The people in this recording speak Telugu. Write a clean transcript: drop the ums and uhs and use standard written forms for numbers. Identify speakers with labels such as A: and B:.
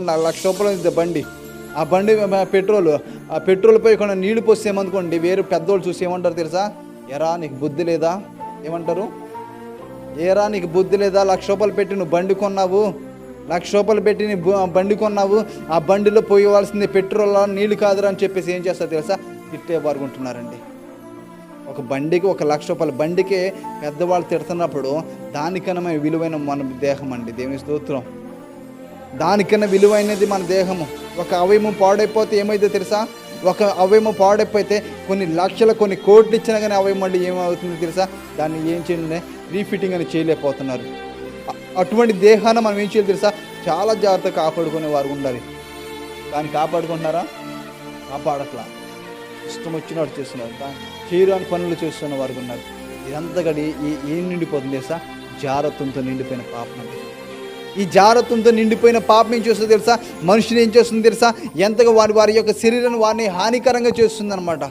A: ₹1,00,000 ఉంది బండి. ఆ బండి ఆ పెట్రోల్ పోయి కొన్ని నీళ్లు పోసేమనుకోండి, వేరే పెద్దోళ్ళు చూసి ఏమంటారు తెలుసా? ఎరా నీకు బుద్ధి లేదా? ఏమంటారు? ఏరా నీకు బుద్ధి లేదా? ₹1,00,000 పెట్టి నువ్వు బండి కొన్నావు, ₹1,00,000 పెట్టి నీ బండి కొన్నావు, ఆ బండిలో పోయవలసింది పెట్రోల్ నీళ్ళు కాదురా అని చెప్పేసి ఏం చేస్తారు తెలుసా? తిట్టేవారు ఉంటున్నారండి. ఒక బండికి ₹1,00,000 బండికే పెద్దవాళ్ళు తిడుతున్నప్పుడు దానికన్నా విలువైన మన దేహం అండి. దేవుని స్తోత్రం. దానికన్నా విలువైనది మన దేహము. ఒక అవయవం పాడైపోతే ఏమైతే తెలుసా? ఒక అవయవం పాడైపోతే కొన్ని లక్షల కొన్ని కోట్లు ఇచ్చినా కానీ అవయవం మళ్ళీ ఏమవుతుంది తెలుసా? దాన్ని ఏం చేయండి, రీఫిట్టింగ్ అని చేయలేకపోతున్నారు. అటువంటి దేహాన్ని మనం ఏం చేయాలి తెలుసా? చాలా జాగ్రత్తగా కాపాడుకునే వారు ఉండాలి. కానీ కాపాడుకుంటున్నారా? కాపాడట్లా, ఇష్టం వచ్చినట్టు చేస్తున్నారు, చేయరాని పనులు చేస్తున్న వారు ఉన్నారు. ఇదంతా గడి ఏం నిండిపోతుంది తెలుసా? జారత్వంతో నిండిపోయిన పాపం అండి. ఈ జారత్వంతో నిండిపోయిన పాపం ఏం చేస్తుందో తెలుసా? మనిషిని ఏం చేస్తుంది తెలుసా? ఎంతగా వారి యొక్క శరీరాన్ని వారిని హానికరంగా చేస్తుంది అనమాట.